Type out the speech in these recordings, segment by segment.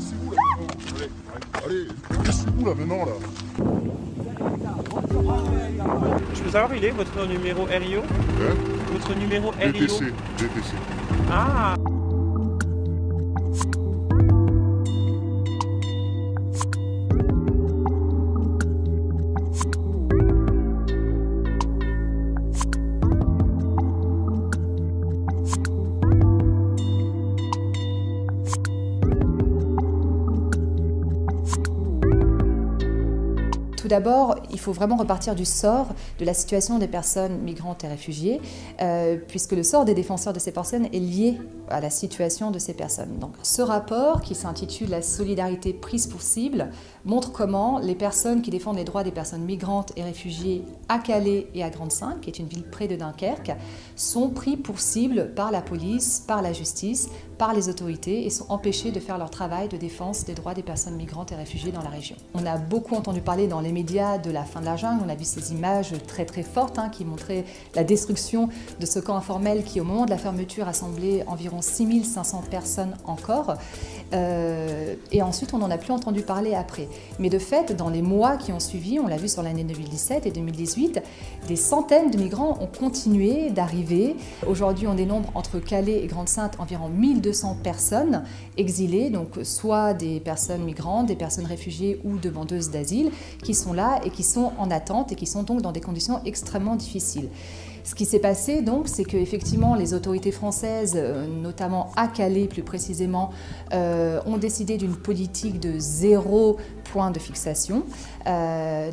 cassez-vous là maintenant. Allez, cassez-vous là maintenant là. Je peux savoir, il est votre numéro RIO? Hein? Votre numéro RIO? DTC, DTC. Ah! Tout d'abord, il faut vraiment repartir du sort de la situation des personnes migrantes et réfugiées, puisque le sort des défenseurs de ces personnes est lié à la situation de ces personnes. Donc, ce rapport, qui s'intitule « La solidarité prise pour cible », montre comment les personnes qui défendent les droits des personnes migrantes et réfugiées à Calais et à Grande-Synthe, qui est une ville près de Dunkerque, sont pris pour cible par la police, par la justice, par les autorités et sont empêchés de faire leur travail de défense des droits des personnes migrantes et réfugiées dans la région. On a beaucoup entendu parler dans les médias de la fin de la jungle, on a vu ces images très très fortes qui montraient la destruction de ce camp informel qui au moment de la fermeture rassemblait environ 6500 personnes encore. Et ensuite on n'en a plus entendu parler après. Mais de fait, dans les mois qui ont suivi, on l'a vu sur l'année 2017 et 2018, des centaines de migrants ont continué d'arriver. Aujourd'hui on dénombre entre Calais et Grande-Synthe environ 1200 personnes exilées, donc soit des personnes migrantes, des personnes réfugiées ou demandeuses d'asile, qui sont là et qui sont en attente et qui sont donc dans des conditions extrêmement difficiles. Ce qui s'est passé donc, c'est qu'effectivement les autorités françaises, notamment à Calais plus précisément, ont décidé d'une politique de 0 point de fixation.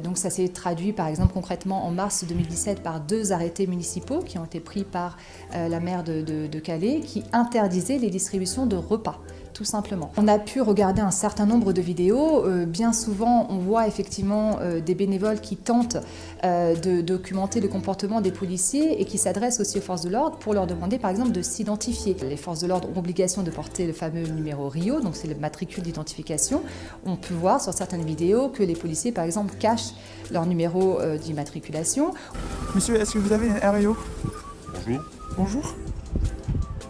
Donc ça s'est traduit par exemple concrètement en mars 2017 par 2 arrêtés municipaux qui ont été pris par la maire de Calais qui interdisaient les distributions de repas. Tout simplement. On a pu regarder un certain nombre de vidéos. Bien souvent, on voit effectivement des bénévoles qui tentent de documenter le comportement des policiers et qui s'adressent aussi aux forces de l'ordre pour leur demander par exemple de s'identifier. Les forces de l'ordre ont obligation de porter le fameux numéro RIO, donc c'est le matricule d'identification. On peut voir sur certaines vidéos que les policiers par exemple cachent leur numéro d'immatriculation. Monsieur, est-ce que vous avez un RIO? Bonjour. Bonjour.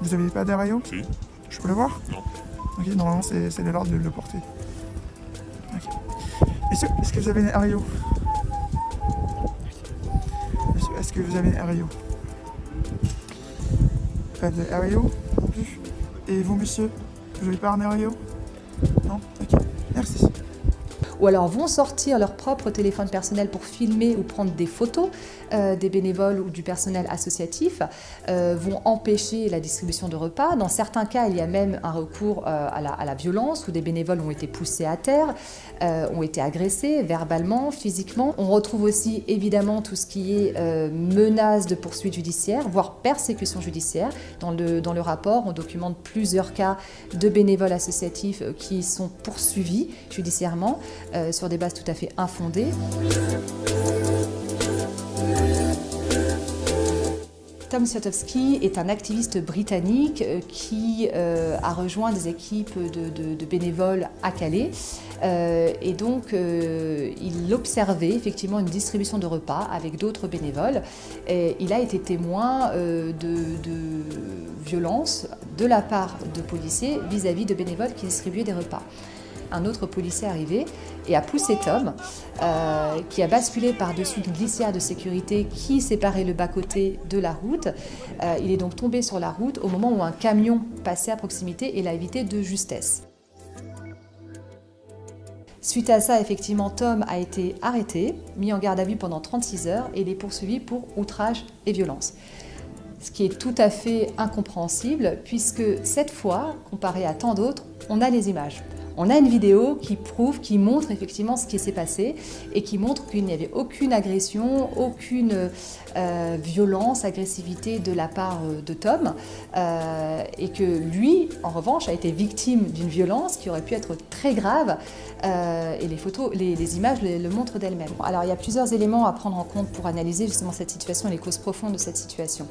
Vous n'avez pas de RIO? Si. Je peux le voir? Non. Ok, normalement c'est de l'ordre de le porter. Okay. Est-ce que vous avez un RIO? Monsieur, est-ce que vous avez un RIO? Pas de RIO non plus. Et vous, monsieur, vous n'avez pas un RIO? Non? Ok, merci. Ou alors vont sortir leur propre téléphone personnel pour filmer ou prendre des photos des bénévoles ou du personnel associatif, vont empêcher la distribution de repas. Dans certains cas, il y a même un recours à la violence où des bénévoles ont été poussés à terre, ont été agressés verbalement, physiquement. On retrouve aussi évidemment tout ce qui est menace de poursuite judiciaire, voire persécution judiciaire. Dans le rapport, on documente plusieurs cas de bénévoles associatifs qui sont poursuivis judiciairement sur des bases tout à fait infondées. Tom Swiatkowski est un activiste britannique qui a rejoint des équipes de bénévoles à Calais et donc il observait effectivement une distribution de repas avec d'autres bénévoles et il a été témoin de violences de la part de policiers vis-à-vis de bénévoles qui distribuaient des repas. Un autre policier est arrivé et a poussé Tom, qui a basculé par-dessus une glissière de sécurité qui séparait le bas-côté de la route. Il est donc tombé sur la route au moment où un camion passait à proximité et l'a évité de justesse. Suite à ça, effectivement, Tom a été arrêté, mis en garde à vue pendant 36 heures et il est poursuivi pour outrage et violence. Ce qui est tout à fait incompréhensible puisque cette fois, comparé à tant d'autres, on a les images. On a une vidéo qui montre effectivement ce qui s'est passé et qui montre qu'il n'y avait aucune agression, aucune violence, agressivité de la part de Tom et que lui, en revanche, a été victime d'une violence qui aurait pu être très grave et les photos, les images le montrent d'elles-mêmes. Alors il y a plusieurs éléments à prendre en compte pour analyser justement cette situation et les causes profondes de cette situation.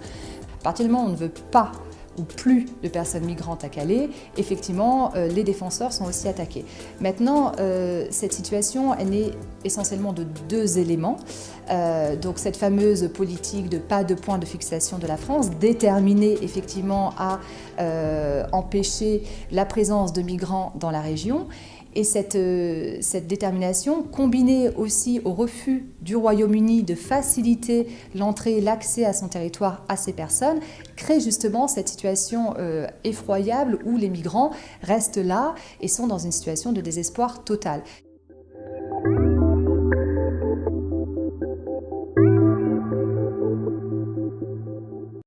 À partir du moment où on ne veut pas ou plus de personnes migrantes à Calais, effectivement, les défenseurs sont aussi attaqués. Maintenant, cette situation est née essentiellement de deux éléments. Donc cette fameuse politique de pas de point de fixation de la France, déterminée effectivement à empêcher la présence de migrants dans la région. Et cette détermination, combinée aussi au refus du Royaume-Uni de faciliter l'entrée et l'accès à son territoire à ces personnes, crée justement cette situation effroyable où les migrants restent là et sont dans une situation de désespoir total.